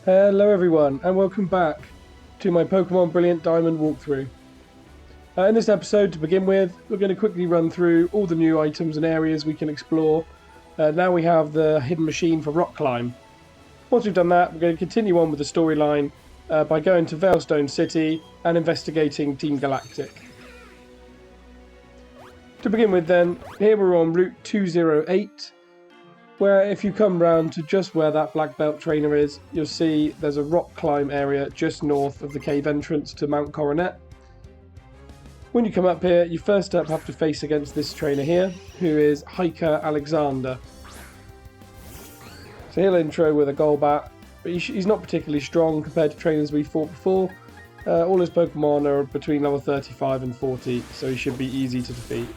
Hello everyone and welcome back to my Pokemon Brilliant Diamond walkthrough. In this episode, to begin with, we're going to quickly run through all the new items and areas we can explore. Now we have the hidden machine for rock climb. Once we've done that, we're going to continue on with the storyline by going to Veilstone City and investigating Team Galactic. To begin with then, here we're on Route 208. Where if you come round to just where that black belt trainer is, you'll see there's a rock climb area just north of the cave entrance to Mount Coronet. When you come up here, you first up have to face against this trainer here, who is Hiker Alexander. So he'll intro with a Golbat, but he's not particularly strong compared to trainers we fought before. All his Pokemon are between level 35 and 40, so he should be easy to defeat.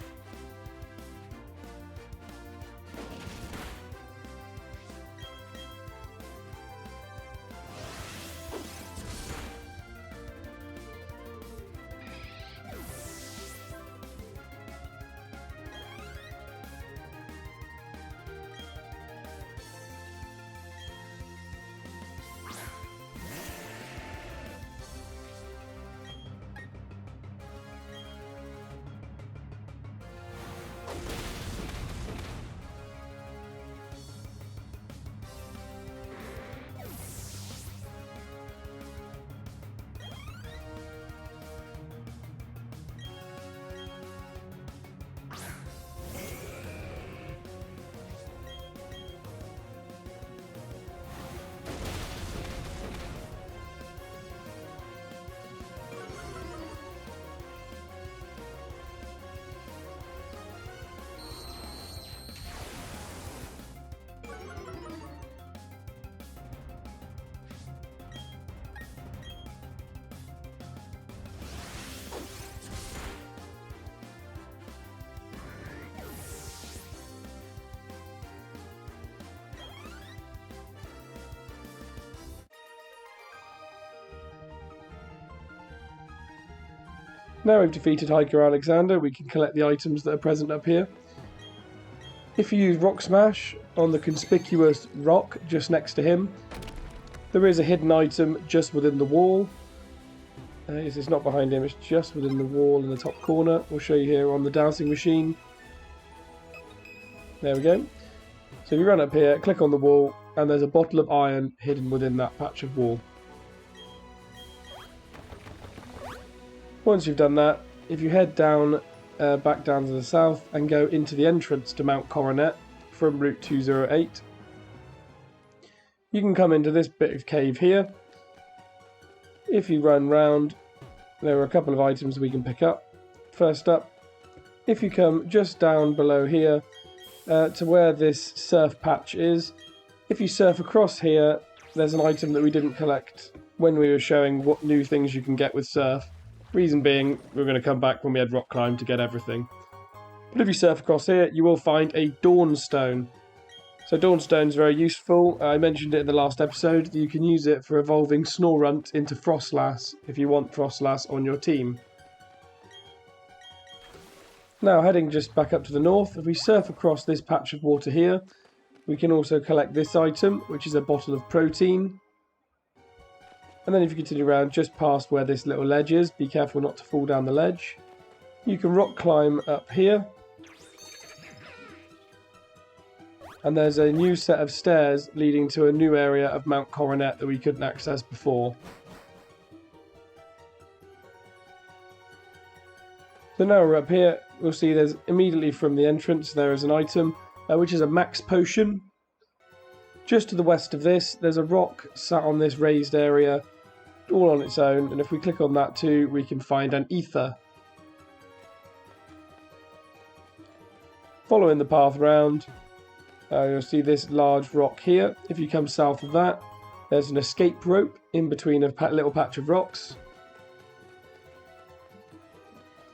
Now we've defeated Hiker Alexander, we can collect the items that are present up here. If you use Rock Smash on the conspicuous rock just next to him, there is a hidden item just within the wall. It's not behind him, it's just within the wall in the top corner. We'll show you here on the dowsing machine. There we go. So if you run up here, click on the wall, and there's a bottle of iron hidden within that patch of wall. Once you've done that, if you head down, back down to the south and go into the entrance to Mount Coronet from Route 208, you can come into this bit of cave here. If you run round, there are a couple of items we can pick up. First up, if you come just down below here to where this surf patch is, if you surf across here, there's an item that we didn't collect when we were showing what new things you can get with surf. Reason being, we're going to come back when we had rock climb to get everything. But if you surf across here, you will find a Dawnstone. So Dawnstone is very useful. I mentioned it in the last episode. You can use it for evolving Snorunt into Frostlass if you want Frostlass on your team. Now heading just back up to the north, if we surf across this patch of water here, we can also collect this item, which is a bottle of protein. And then if you continue around just past where this little ledge is, be careful not to fall down the ledge. You can rock climb up here. And there's a new set of stairs leading to a new area of Mount Coronet that we couldn't access before. So now we're up here, we'll see there's immediately from the entrance there is an item, which is a max potion. Just to the west of this, there's a rock sat on this raised area, all on its own, and if we click on that too, we can find an ether. Following the path round, you'll see this large rock here. If you come south of that, there's an escape rope in between a little patch of rocks.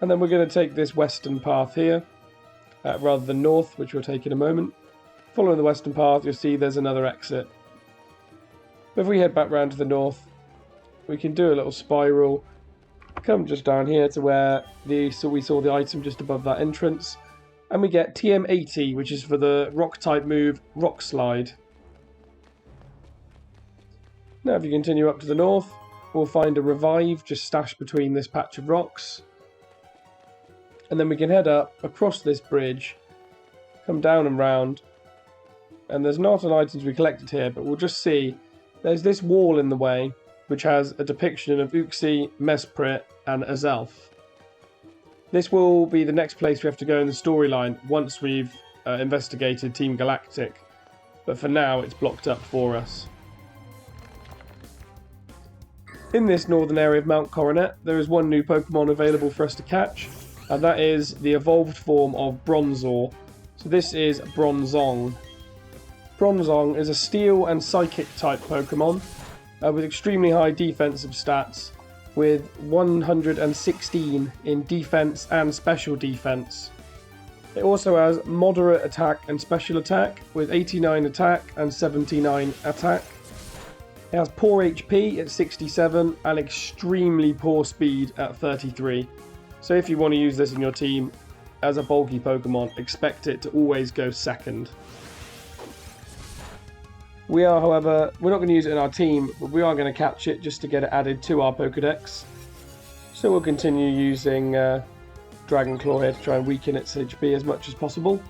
And then we're going to take this western path here, rather than north, which we'll take in a moment. Following the western path, you'll see there's another exit. If we head back round to the north, we can do a little spiral, come just down here to where we saw the item just above that entrance, and we get TM80, which is for the rock type move Rock Slide. Now if you continue up to the north, we'll find a revive just stashed between this patch of rocks. And then we can head up across this bridge, come down and round. And there's not an item to be collected here, but we'll just see there's this wall in the way which has a depiction of Uxie, Mesprit and Azelf. This will be the next place we have to go in the storyline once we've investigated Team Galactic, but for now it's blocked up for us. In this northern area of Mount Coronet, there is one new Pokemon available for us to catch, and that is the evolved form of Bronzor. So this is Bronzong. Bronzong is a Steel and Psychic type Pokemon with extremely high defensive stats, with 116 in defense and special defense. It also has moderate attack and special attack, with 89 attack and 79 attack. It has poor HP at 67 and extremely poor speed at 33. So if you want to use this in your team as a bulky Pokemon, expect it to always go second. We are, however, we're not going to use it in our team, but we are going to catch it just to get it added to our Pokedex. So we'll continue using Dragon Claw here to try and weaken its HP as much as possible.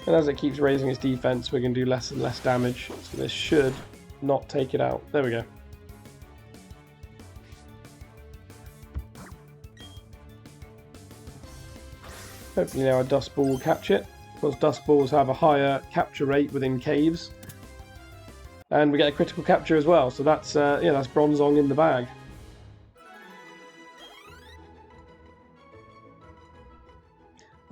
And as it keeps raising its defense, we're going to do less and less damage. So this should not take it out. There we go. Hopefully now a Dust Ball will catch it. Of course, Dust Balls have a higher capture rate within caves. And we get a critical capture as well. So that's, that's Bronzong in the bag.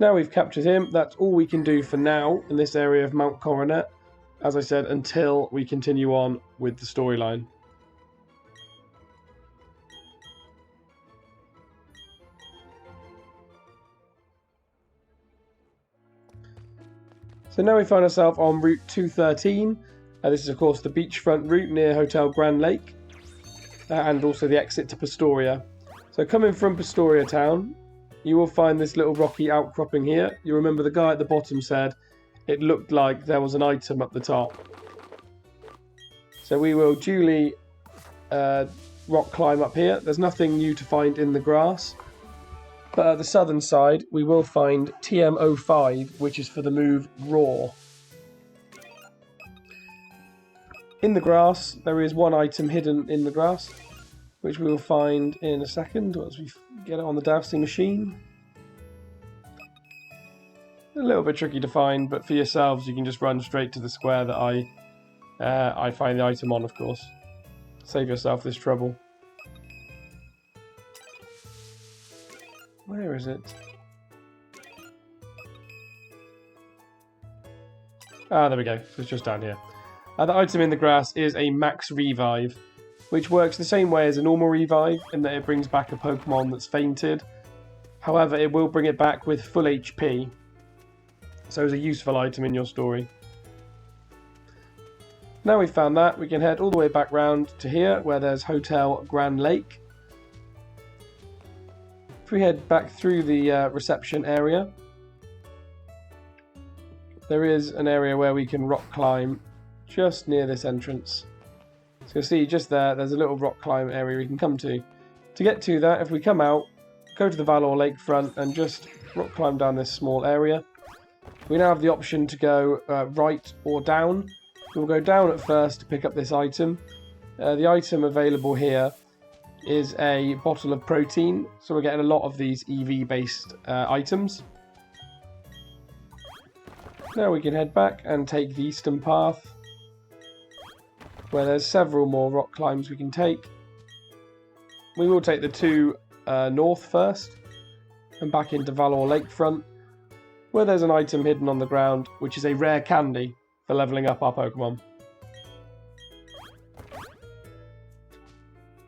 Now we've captured him, that's all we can do for now in this area of Mount Coronet, as I said, until we continue on with the storyline. So now we find ourselves on Route 213. This is of course the beachfront route near Hotel Grand Lake, and also the exit to Pastoria. So coming from Pastoria town, you will find this little rocky outcropping here. You remember the guy at the bottom said it looked like there was an item up the top. So we will duly rock climb up here. There's nothing new to find in the grass. But at the southern side, we will find TM05, which is for the move Roar. In the grass, there is one item hidden in the grass, which we will find in a second once we get it on the dowsing machine. A little bit tricky to find, but for yourselves you can just run straight to the square that I find the item on, of course. Save yourself this trouble. Where is it? Ah, there we go. So it's just down here. The item in the grass is a Max Revive, which works the same way as a normal revive in that it brings back a Pokemon that's fainted. However, it will bring it back with full HP. So it's a useful item in your story. Now we've found that, we can head all the way back round to here where there's Hotel Grand Lake. If we head back through the reception area, there is an area where we can rock climb just near this entrance. So you'll see just there, there's a little rock climb area we can come to. To get to that, if we come out, go to the Valor Lakefront and just rock climb down this small area. We now have the option to go right or down. We'll go down at first to pick up this item. The item available here is a bottle of protein, so we're getting a lot of these EV-based items. Now we can head back and take the eastern path, where there's several more rock climbs we can take. We will take the two north first, and back into Valor Lakefront, where there's an item hidden on the ground, which is a rare candy for leveling up our Pokemon.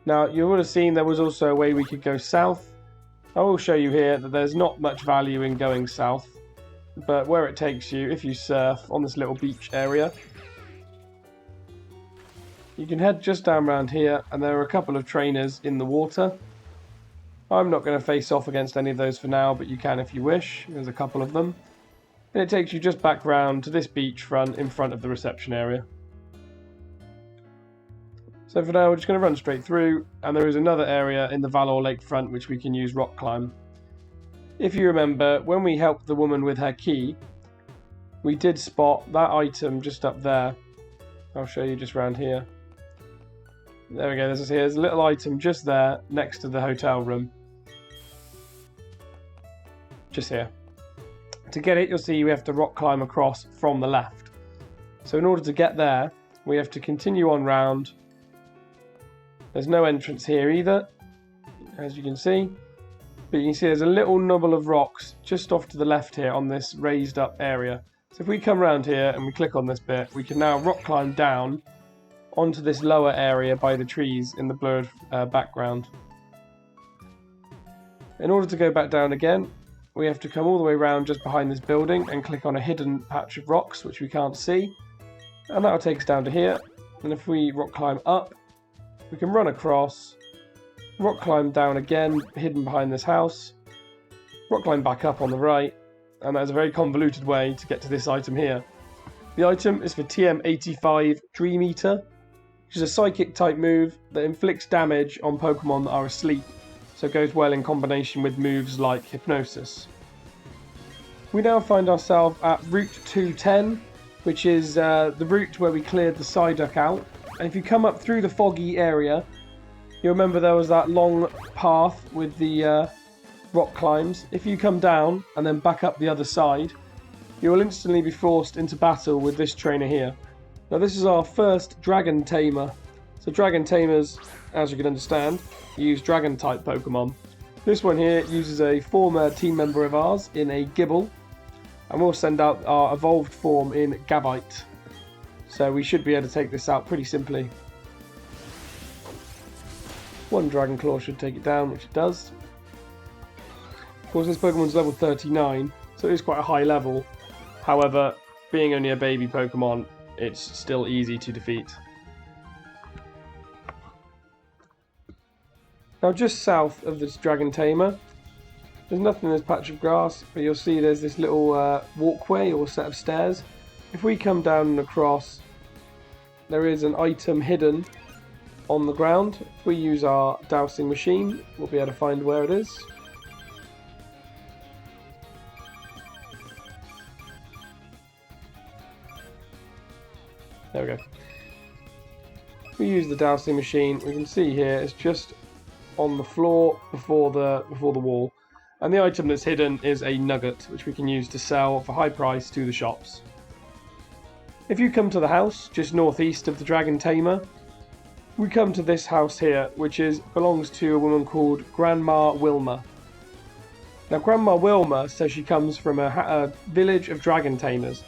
Now, you would have seen there was also a way we could go south. I will show you here that there's not much value in going south, but where it takes you, if you surf on this little beach area, you can head just down around here, and there are a couple of trainers in the water. I'm not going to face off against any of those for now, but you can if you wish. There's a couple of them. And it takes you just back round to this beach front in front of the reception area. So for now we're just going to run straight through, and there is another area in the Valor Lakefront which we can use rock climb. If you remember, when we helped the woman with her key, we did spot that item just up there. I'll show you just around here. There we go, there's a little item just there next to the hotel room. Just here. To get it, you'll see we have to rock climb across from the left. So in order to get there, we have to continue on round. There's no entrance here either, as you can see. But you can see there's a little nubble of rocks just off to the left here on this raised up area. So if we come around here and we click on this bit, we can now rock climb down onto this lower area by the trees in the blurred background. In order to go back down again, we have to come all the way around just behind this building and click on a hidden patch of rocks which we can't see, and that will take us down to here. And if we rock climb up, we can run across, rock climb down again hidden behind this house, rock climb back up on the right, and that is a very convoluted way to get to this item here. The item is for TM85 Dream Eater, which is a psychic type move that inflicts damage on Pokemon that are asleep, so it goes well in combination with moves like Hypnosis. We now find ourselves at Route 210, which is the route where we cleared the Psyduck out. And if you come up through the foggy area, you'll remember there was that long path with the rock climbs. If you come down and then back up the other side, you will instantly be forced into battle with this trainer here. Now this is our first Dragon Tamer. So Dragon Tamers, as you can understand, use Dragon type Pokemon. This one here uses a former team member of ours in a Gibble, and we'll send out our evolved form in Gabite. So we should be able to take this out pretty simply. One Dragon Claw should take it down, which it does. Of course, this Pokemon's level 39, so it is quite a high level. However, being only a baby Pokemon, it's still easy to defeat. Now just south of this Dragon Tamer, there's nothing in this patch of grass, but you'll see there's this little walkway or set of stairs. If we come down and across, there is an item hidden on the ground. If we use our dowsing machine, we'll be able to find where it is. There we go. If we use the dowsing machine, we can see here it's just on the floor before the wall, and the item that's hidden is a nugget which we can use to sell for high price to the shops. If you come to the house just northeast of the Dragon Tamer, we come to this house here, which belongs to a woman called Grandma Wilma. Now Grandma Wilma says she comes from a village of Dragon Tamers,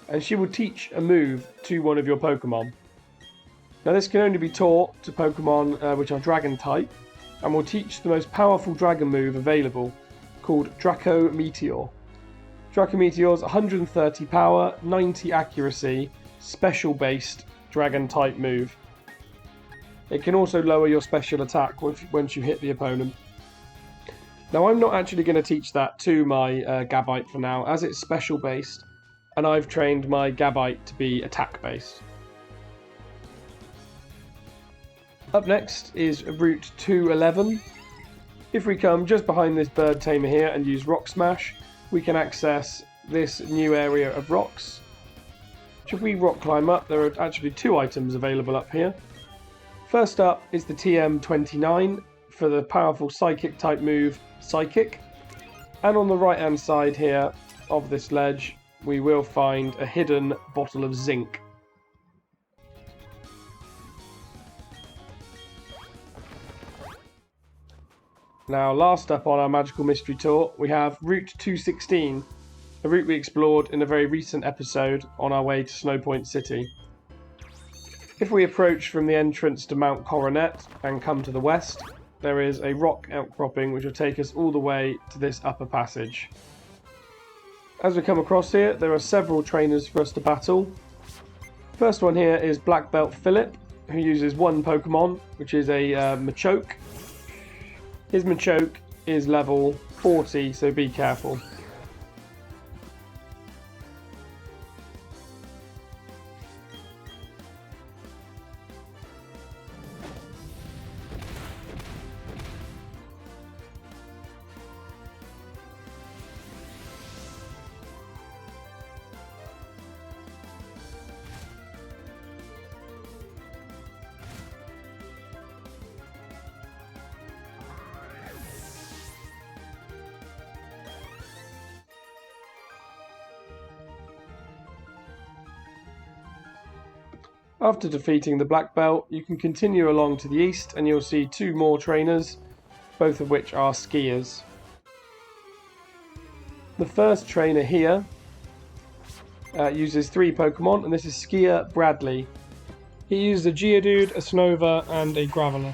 and she will teach a move to one of your Pokemon. Now this can only be taught to Pokemon which are Dragon type, and will teach the most powerful Dragon move available, called Draco Meteor. Draco Meteor is 130 power, 90 accuracy, special based Dragon type move. It can also lower your special attack once you hit the opponent. Now I'm not actually going to teach that to my Gabite for now, as it's special based, and I've trained my Gabite to be attack based. Up next is Route 211. If we come just behind this bird tamer here and use Rock Smash, we can access this new area of rocks. If we rock climb up, there are actually two items available up here. First up is the TM29 for the powerful Psychic type move, Psychic. And on the right hand side here of this ledge, we will find a hidden bottle of zinc. Now, last up on our Magical Mystery Tour, we have Route 216, a route we explored in a very recent episode on our way to Snowpoint City. If we approach from the entrance to Mount Coronet and come to the west, there is a rock outcropping which will take us all the way to this upper passage. As we come across here, there are several trainers for us to battle. First one here is Black Belt Philip, who uses one Pokemon, which is a Machoke. His Machoke is level 40, so be careful. After defeating the black belt, you can continue along to the east and you'll see 2 more trainers, both of which are skiers. The first trainer here uses 3 Pokemon, and this is Skier Bradley. He used a Geodude, a Snover, and a Graveler.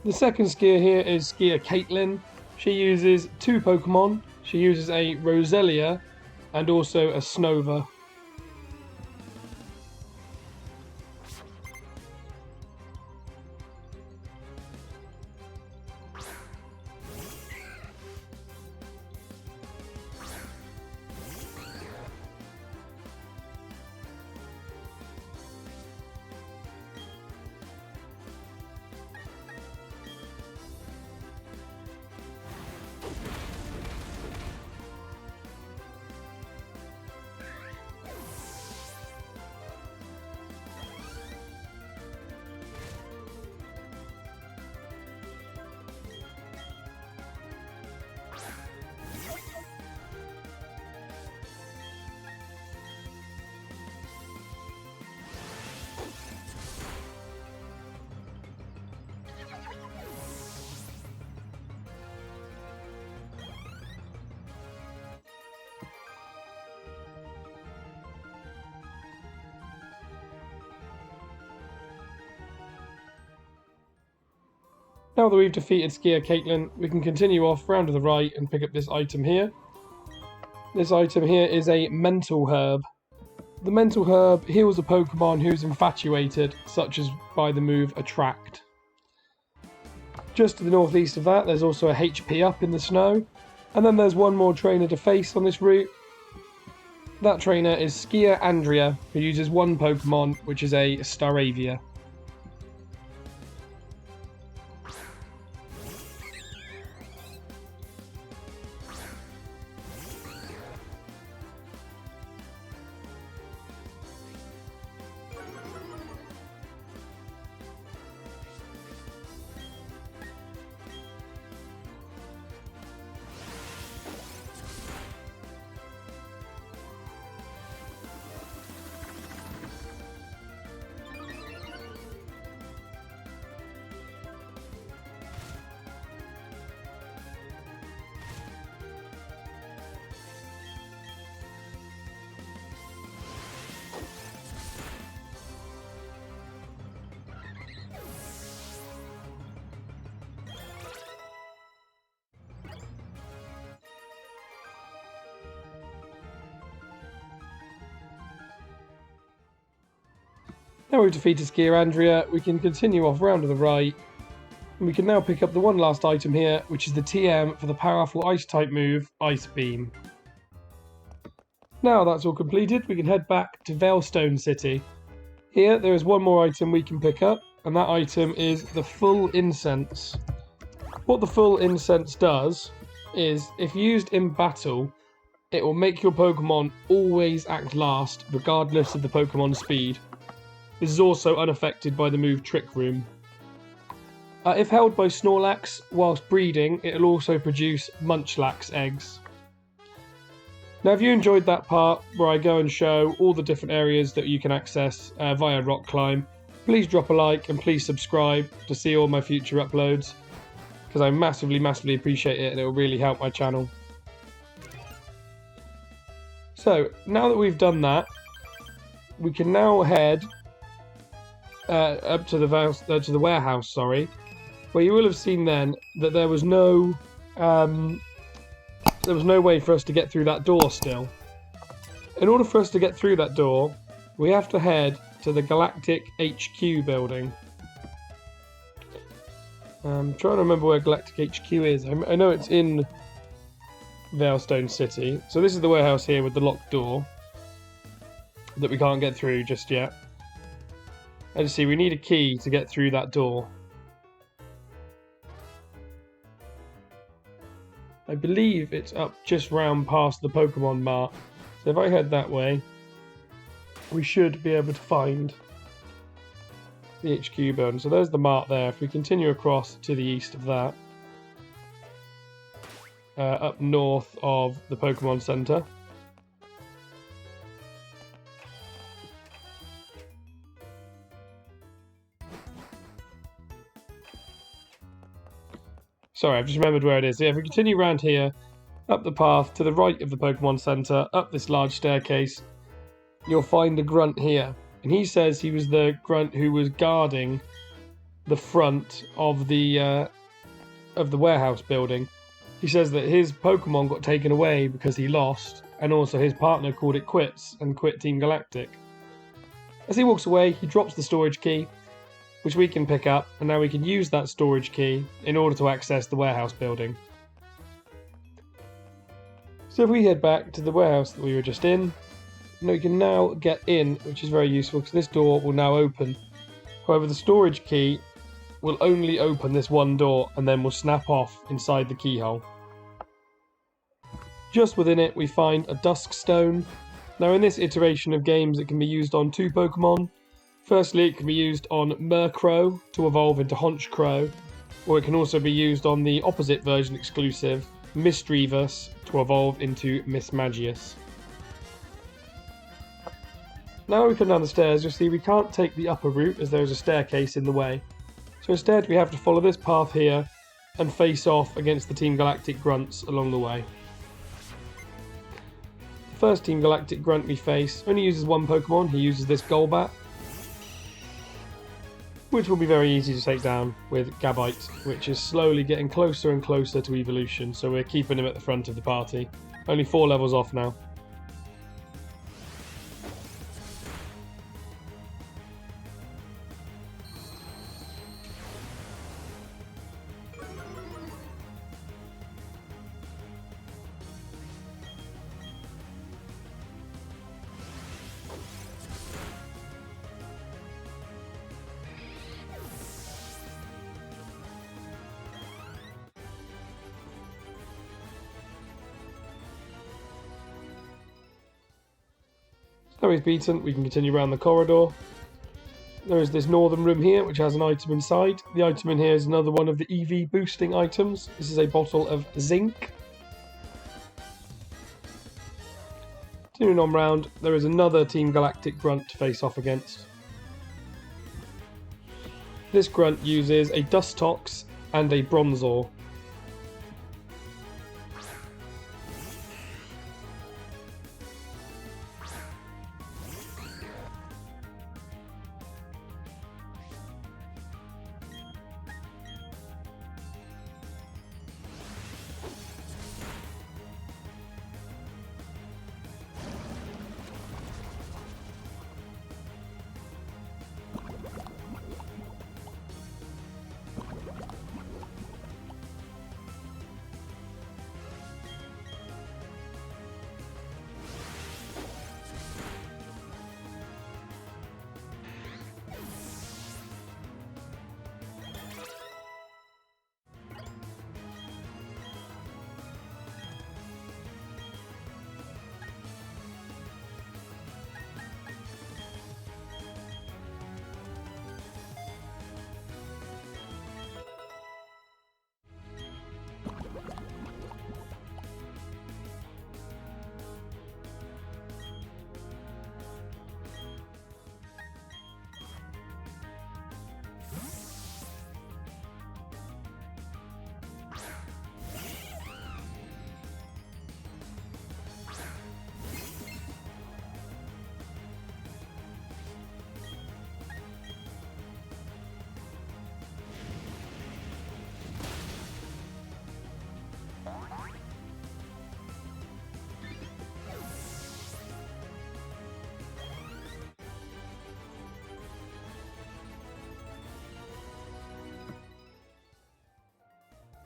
The second skier here is Skier Caitlin. She uses 2 Pokemon. She uses a Roselia and also a Snover. Now that we've defeated Skier Caitlin, we can continue off round to the right and pick up this item here. This item here is a Mental Herb. The Mental Herb heals a Pokemon who's infatuated, such as by the move Attract. Just to the northeast of that, there's also a HP up in the snow, and then there's one more trainer to face on this route. That trainer is Skier Andrea, who uses 1 Pokemon, which is a Staravia. Now we've defeated Skier we can continue off round to the right. And we can now pick up the one last item here, which is the TM for the powerful Ice-type move, Ice Beam. Now that's all completed, we can head back to Veilstone City. Here there is one more item we can pick up, and that item is the full Incense. What the full Incense does is, if used in battle, it will make your Pokemon always act last, regardless of the Pokemon's speed. This is also unaffected by the move Trick Room. If held by Snorlax whilst breeding, it will also produce Munchlax eggs. Now, if you enjoyed that part where I go and show all the different areas that you can access via Rock Climb, please drop a like and please subscribe to see all my future uploads, because I massively appreciate it and it will really help my channel. So, now that we've done that, we can now head up to the warehouse, where you will have seen then that there was no way for us to get through that door still. In order for us to get through that door, we have to head to the Galactic HQ building. I'm trying to remember where Galactic HQ is. I know it's in Veilstone City. So this is the warehouse here with the locked door that we can't get through just yet. As you see, we need a key to get through that door. I believe it's up just round past the Pokémon Mart. So if I head that way, we should be able to find the HQ building. So there's the Mart there. If we continue across to the east of that, up north of the Pokémon Center. Sorry, I've just remembered where it is. Yeah, if we continue around here, up the path to the right of the Pokémon Center, up this large staircase, you'll find a Grunt here. And he says he was the Grunt who was guarding the front of the warehouse building. He says that his Pokemon got taken away because he lost, and also his partner called it quits and quit Team Galactic. As he walks away, he drops the storage key, which we can pick up, and now we can use that storage key in order to access the warehouse building. So if we head back to the warehouse that we were just in, we can now get in, which is very useful because this door will now open. However, the storage key will only open this one door and then will snap off inside the keyhole. Just within it we find a Dusk Stone. Now in this iteration of games it can be used on two Pokemon. Firstly, it can be used on Murkrow to evolve into Honchkrow, or it can also be used on the opposite version exclusive, Misdreavus, to evolve into Mismagius. Now we come down the stairs, you'll see we can't take the upper route as there is a staircase in the way. So instead we have to follow this path here and face off against the Team Galactic Grunts along the way. The first Team Galactic Grunt we face only uses one Pokemon, he uses this Golbat, which will be very easy to take down with Gabite, which is slowly getting closer and closer to evolution, so we're keeping him at the front of the party. Only 4 levels off now. Now he's beaten, we can continue around the corridor. There is this northern room here which has an item inside. The item in here is another one of the EV boosting items. This is a bottle of zinc. Continuing on round, there is another Team Galactic Grunt to face off against. This Grunt uses a Dustox and a Bronzor.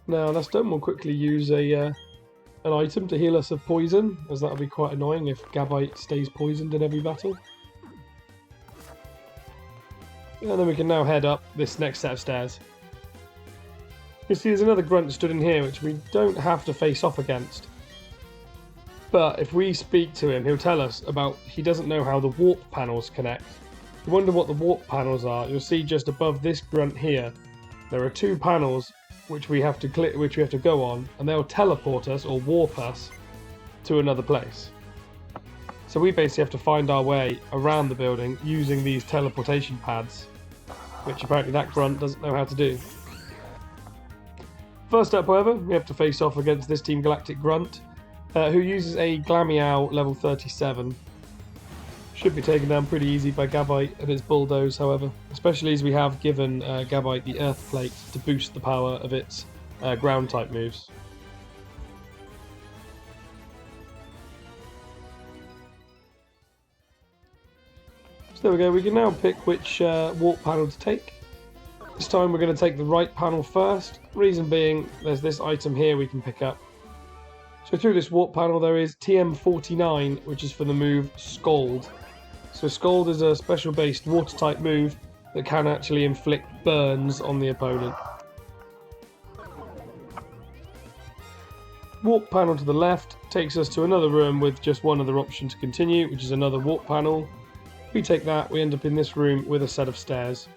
Now that's done, we'll quickly use an item to heal us of poison, as that'll be quite annoying if Gabite stays poisoned in every battle. And then we can now head up this next set of stairs. You see there's another grunt stood in here which we don't have to face off against. But if we speak to him, he'll tell us about he doesn't know how the warp panels connect. If you wonder what the warp panels are, you'll see just above this grunt here, there are two panels which we have to click, which we have to go on, and they'll teleport us or warp us to another place. So we basically have to find our way around the building using these teleportation pads, which apparently that grunt doesn't know how to do. First up, however, we have to face off against this Team Galactic Grunt, who uses a Glameow level 37. Should be taken down pretty easy by Gabite and its Bulldoze, however, especially as we have given Gabite the Earth Plate to boost the power of its ground-type moves. So there we go, we can now pick which warp panel to take. This time we're going to take the right panel first, reason being there's this item here we can pick up. So through this warp panel there is TM49, which is for the move Scald. So Scald is a special based water type move that can actually inflict burns on the opponent. Warp panel to the left takes us to another room with just one other option to continue, which is another warp panel. If we take that, we end up in this room with a set of stairs.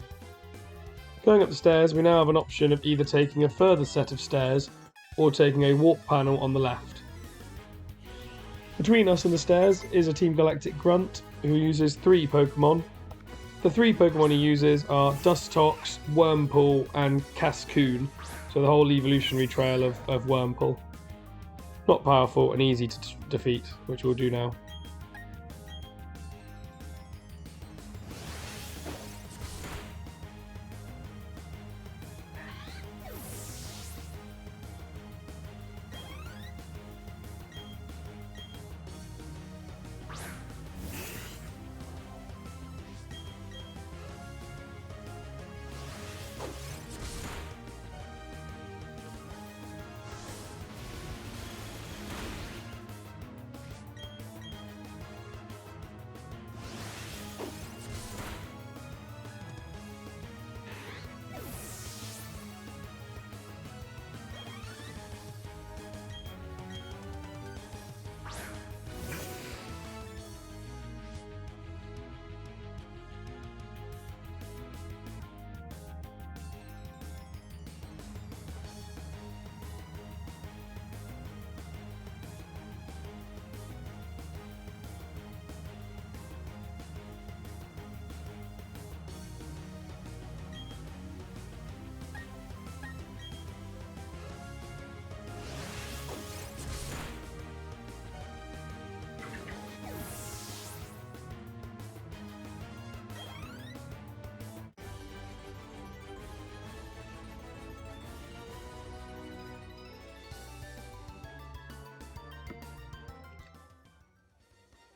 Going up the stairs, we now have an option of either taking a further set of stairs or taking a warp panel on the left. Between us and the stairs is a Team Galactic Grunt who uses 3 Pokémon. The 3 Pokémon he uses are Dustox, Wurmple and Cascoon, so the whole evolutionary trail of Wurmple. Not powerful and easy to defeat, which we'll do now.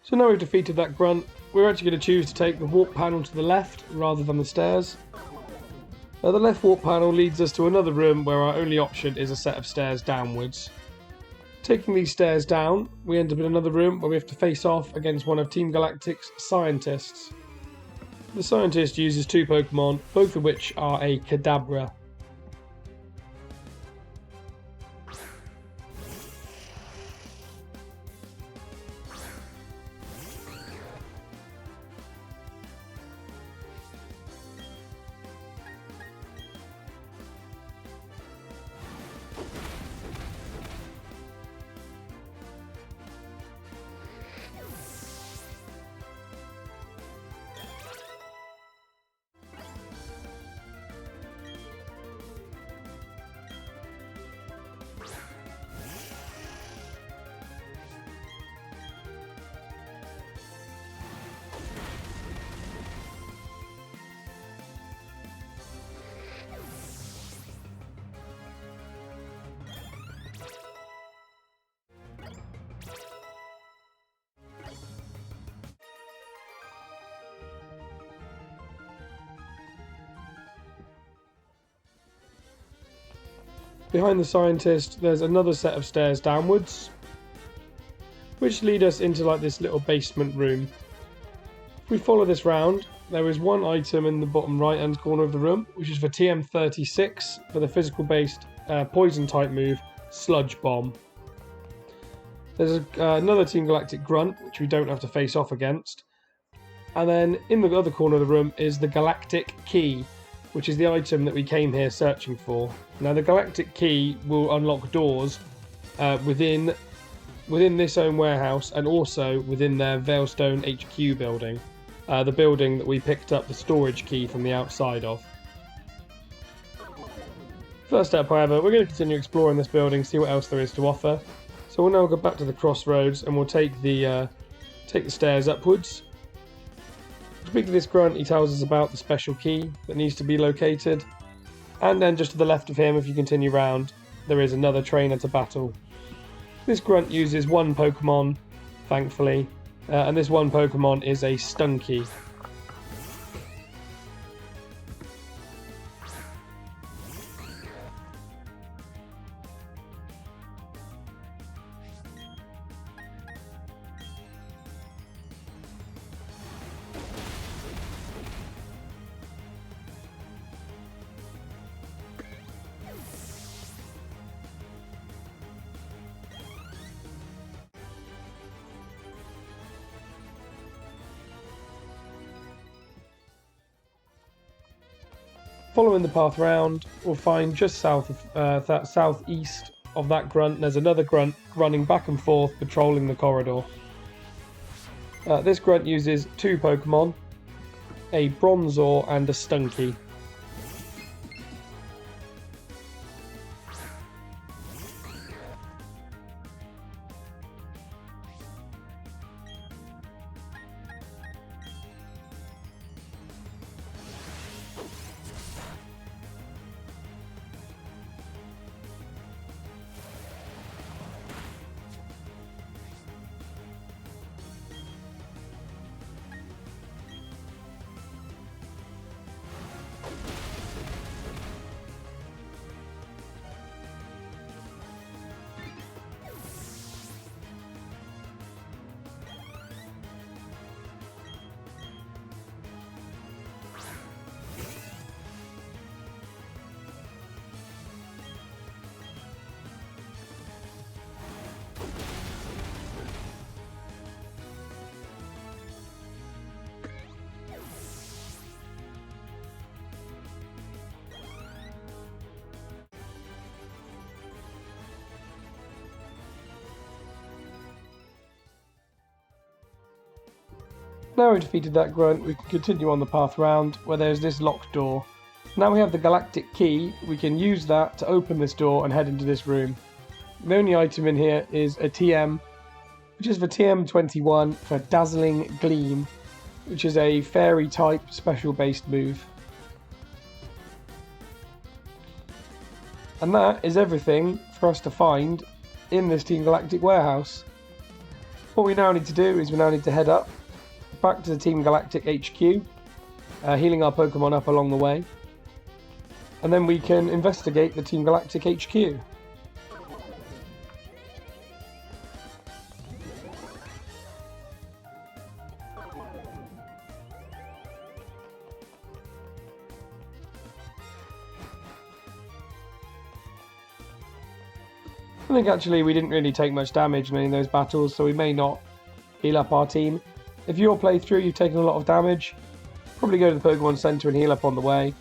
So now we've defeated that grunt, we're actually going to choose to take the warp panel to the left rather than the stairs. The left warp panel leads us to another room where our only option is a set of stairs downwards. Taking these stairs down, we end up in another room where we have to face off against one of Team Galactic's scientists. The scientist uses 2 Pokemon, both of which are a Kadabra. Behind the scientist, there's another set of stairs downwards, which lead us into like this little basement room. If we follow this round, there is one item in the bottom right hand corner of the room, which is for TM36 for the physical based poison type move, Sludge Bomb. There's another Team Galactic Grunt, which we don't have to face off against. And then in the other corner of the room is the Galactic Key, which is the item that we came here searching for. Now the Galactic Key will unlock doors within this own warehouse and also within their Veilstone HQ building. The building that we picked up the storage key from the outside of. First up, however, we're going to continue exploring this building, see what else there is to offer. So we'll now go back to the crossroads and we'll take the stairs upwards. Speaking to this grunt, he tells us about the special key that needs to be located. And then just to the left of him, if you continue round, there is another trainer to battle. This grunt uses one Pokemon, thankfully, and this one Pokemon is a Stunky. Following the path round, we'll find just southeast of that grunt, there's another grunt running back and forth, patrolling the corridor. This grunt uses two Pokemon, a Bronzor and a Stunky. Now we've defeated that grunt, we can continue on the path round where there's this locked door. Now we have the Galactic Key, we can use that to open this door and head into this room. The only item in here is a TM, which is for TM21 for Dazzling Gleam, which is a fairy type special based move. And that is everything for us to find in this Team Galactic Warehouse. What we now need to do is we now need to head up back to the Team Galactic HQ, healing our Pokemon up along the way, and then we can investigate the Team Galactic HQ. I think actually we didn't really take much damage in any of those battles, so we may not heal up our team. If your playthrough you've taken a lot of damage, probably go to the Pokemon Center and heal up on the way.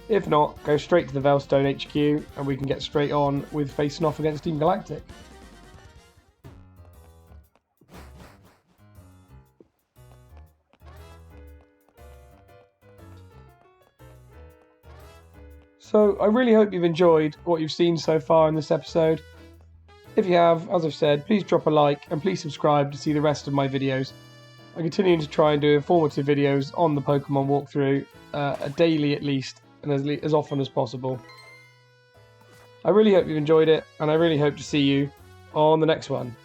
If not, go straight to the Veilstone HQ and we can get straight on with facing off against Team Galactic. So I really hope you've enjoyed what you've seen so far in this episode. If you have, as I've said, please drop a like and please subscribe to see the rest of my videos. I continue to try and do informative videos on the Pokemon walkthrough, daily at least, and as often as possible. I really hope you've enjoyed it, and I really hope to see you on the next one.